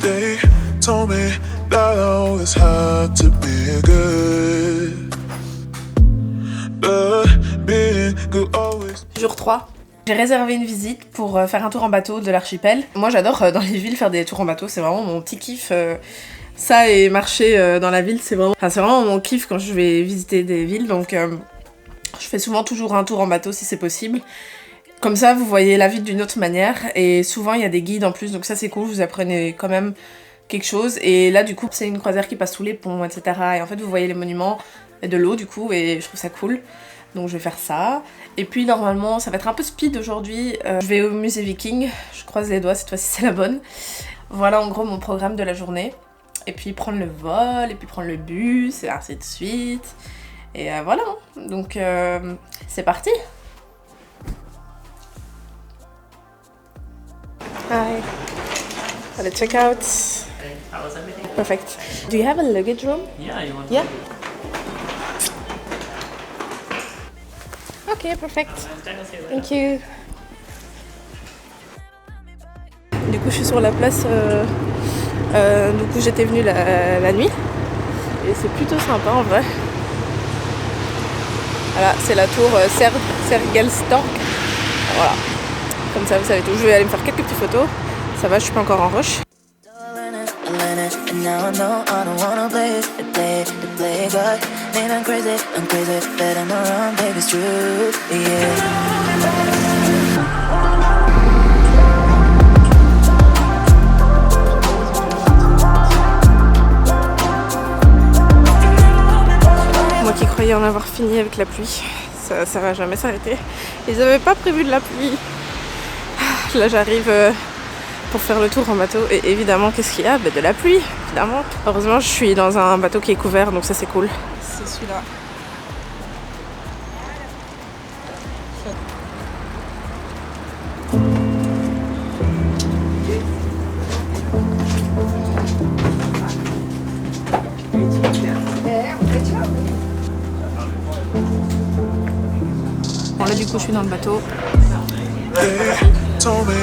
They told me that I always had to be good, but being good always. Jour 3. J'ai réservé une visite pour faire un tour en bateau de l'archipel. Moi j'adore dans les villes faire des tours en bateau, c'est vraiment mon petit kiff. Ça et marcher dans la ville, c'est vraiment mon kiff quand je vais visiter des villes. Donc je fais souvent toujours un tour en bateau si c'est possible. Comme ça vous voyez la ville d'une autre manière et souvent il y a des guides en plus, donc ça c'est cool, vous apprenez quand même quelque chose. Et là du coup c'est une croisière qui passe sous les ponts, etc. Et en fait vous voyez les monuments et de l'eau du coup, et je trouve ça cool. Donc je vais faire ça. Et puis normalement ça va être un peu speed aujourd'hui. Je vais au musée Viking. Je croise les doigts, cette fois-ci c'est la bonne. Voilà en gros mon programme de la journée. Et puis prendre le vol, et puis prendre le bus, et ainsi de suite. Et voilà. Donc c'est parti. Hi. For the checkout. Hey, how was everything? Perfect. Do you have a luggage room? Yeah, you want Yeah. Ok, perfect. Thank you. Du coup, je suis sur la place. Du coup, j'étais venue la nuit. Et c'est plutôt sympa en vrai. Voilà, c'est la tour Sergelstorg. Voilà. Comme ça, vous savez tout. Je vais aller me faire quelques petites photos. Ça va, je suis pas encore en rush. Moi qui croyais en avoir fini avec la pluie, ça va jamais s'arrêter. Ils avaient pas prévu de la pluie. Là j'arrive pour faire le tour en bateau et évidemment qu'est-ce qu'il y a? De la pluie, évidemment. Heureusement je suis dans un bateau qui est couvert, donc ça c'est cool. C'est celui-là. Bon là du coup je suis dans le bateau. Told me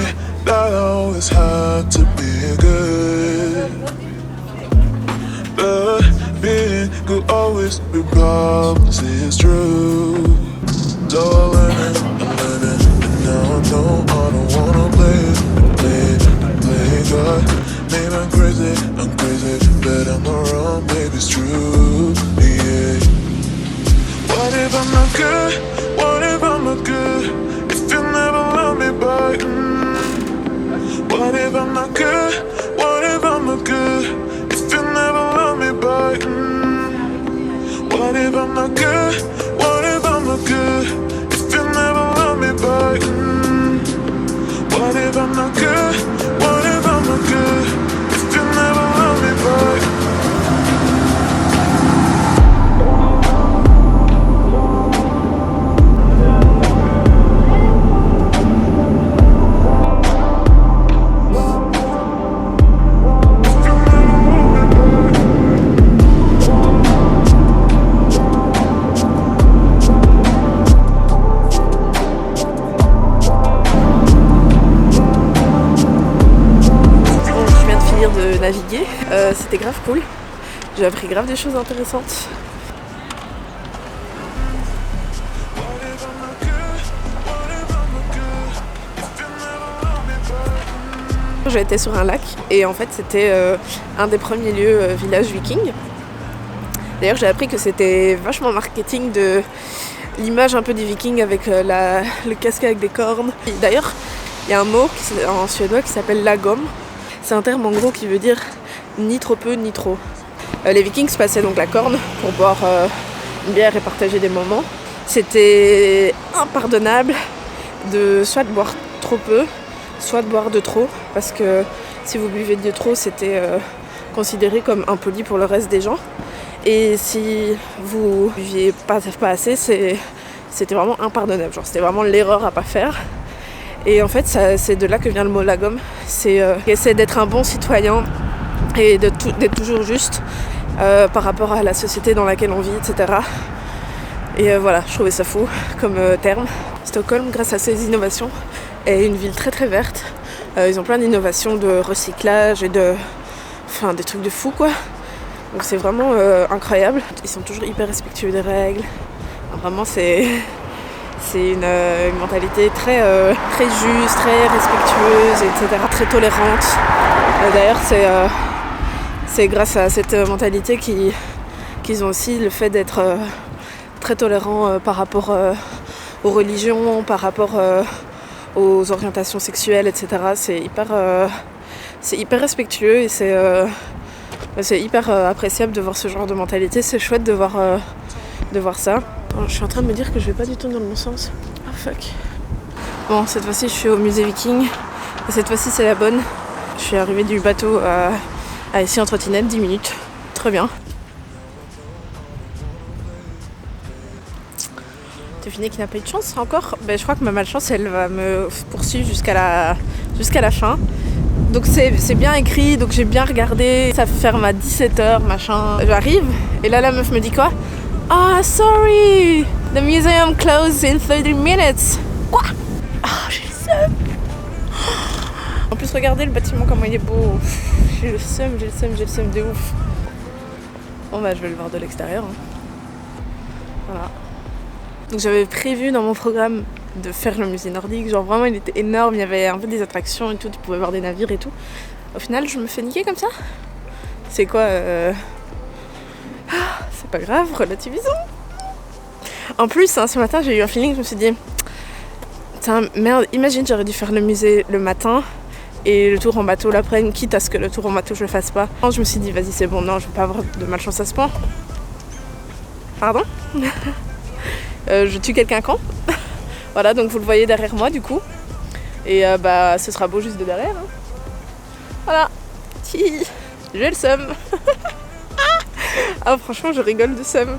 that I always had to be good, but being good always be problems is true. So I learned, and now I know I don't wanna play God. Maybe I'm crazy, but I'm around, baby, it's true, yeah. What if I'm not good? What if I'm not good? If you never love me back, What if I'm not good? What if I'm not good? If you never love me back, What if I'm not good? What if I'm not good? If you never love me back, What if I'm not good? What if I'm not good? If you never love me back. De naviguer, c'était grave cool. J'ai appris grave des choses intéressantes. J'ai été sur un lac et en fait c'était un des premiers lieux village viking. D'ailleurs j'ai appris que c'était vachement marketing de l'image un peu des vikings avec le casque avec des cornes. D'ailleurs il y a un mot en suédois qui s'appelle lagom. C'est un terme en gros qui veut dire ni trop peu ni trop. Les vikings se passaient donc la corne pour boire une bière et partager des moments. C'était impardonnable de soit de boire trop peu, soit de boire de trop, parce que si vous buvez de trop, c'était considéré comme impoli pour le reste des gens. Et si vous buviez pas assez, c'était vraiment impardonnable. Genre, c'était vraiment l'erreur à pas faire. Et en fait, c'est de là que vient le mot lagom. C'est essayer d'être un bon citoyen et d'être toujours juste par rapport à la société dans laquelle on vit, etc. Et voilà, je trouvais ça fou comme terme. Stockholm, grâce à ses innovations, est une ville très très verte. Ils ont plein d'innovations de recyclage et de Enfin, des trucs de fou quoi. Donc c'est vraiment incroyable. Ils sont toujours hyper respectueux des règles. Vraiment c'est une mentalité très juste, très respectueuse, etc. Très tolérante. D'ailleurs c'est grâce à cette mentalité qu'ils ont aussi le fait d'être très tolérants par rapport aux religions, par rapport aux orientations sexuelles, etc. C'est hyper respectueux et c'est hyper appréciable de voir ce genre de mentalité. C'est chouette de voir ça. Je suis en train de me dire que je vais pas du tout dans le bon sens. Oh fuck. Bon, cette fois-ci je suis au musée Viking. Et cette fois-ci c'est la bonne. Je suis arrivée du bateau à ici en trottinette, 10 minutes. Très bien. Deviner qui n'a pas eu de chance encore. Je crois que ma malchance elle va me poursuivre jusqu'à la fin. Donc c'est bien écrit, donc j'ai bien regardé. Ça ferme à 17h, machin. J'arrive et là la meuf me dit quoi? Ah, sorry, the museum closes in 30 minutes. Quoi? Ah, j'ai le seum. En plus, regardez le bâtiment, comment il est beau. J'ai le seum de ouf. Bon, je vais le voir de l'extérieur. Hein. Voilà. Donc, j'avais prévu dans mon programme de faire le musée nordique. Genre, vraiment, il était énorme. Il y avait un peu des attractions et tout. Tu pouvais voir des navires et tout. Au final, je me fais niquer comme ça. C'est quoi c'est pas grave, relativisons. En plus, ce matin, j'ai eu un feeling, je me suis dit merde, imagine, j'aurais dû faire le musée le matin et le tour en bateau l'après-midi, quitte à ce que le tour en bateau je le fasse pas. Je me suis dit, vas-y, c'est bon, non, je vais pas avoir de malchance à ce point. Pardon. Je tue quelqu'un quand. Voilà, donc vous le voyez derrière moi, du coup. Et ce sera beau juste de derrière. Hein. Voilà. J'ai le seum. Ah, franchement, je rigole de seum.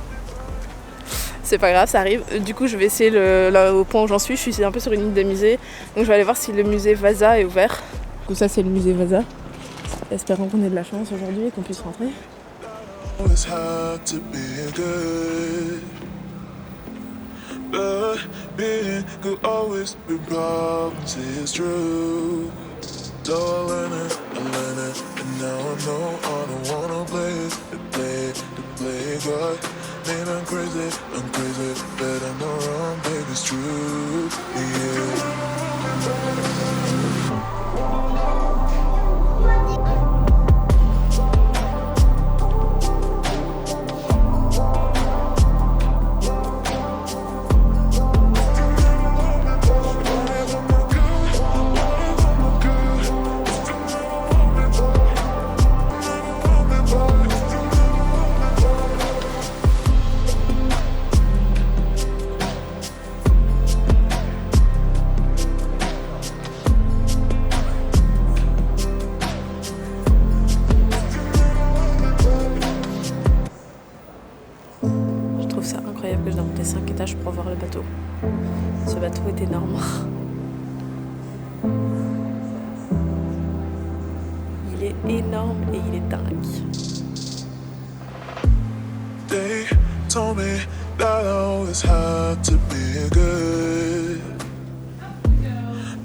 C'est pas grave, ça arrive. Du coup, je vais essayer là, au point où j'en suis. Je suis un peu sur une ligne de musée. Donc, je vais aller voir si le musée Vasa est ouvert. Du coup, ça, c'est le musée Vasa. Espérons qu'on ait de la chance aujourd'hui et qu'on puisse rentrer. It's hard to be good, but being good always be problems. It's true. So I learn it, and now I know I don't wanna play God. Man, I'm crazy, but I'm not wrong, baby, it's true, yeah. Que je dois monter 5 étages pour voir le bateau. Ce bateau est énorme. Il est énorme et il est dingue. They told me that I always had to be good,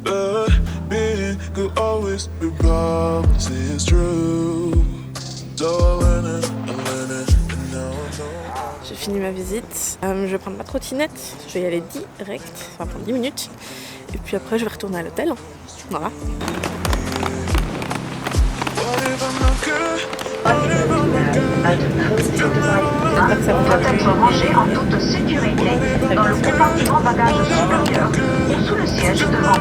but being good always be problems. It's true. So I learn it, and now I know. J'ai fini ma visite. Je vais prendre ma trottinette. Je vais y aller direct. Ça va prendre 10 minutes. Et puis après, je vais retourner à l'hôtel. Voilà. Doit être rangé en toute sécurité dans le compartiment bagages supérieur ou sous le siège devant.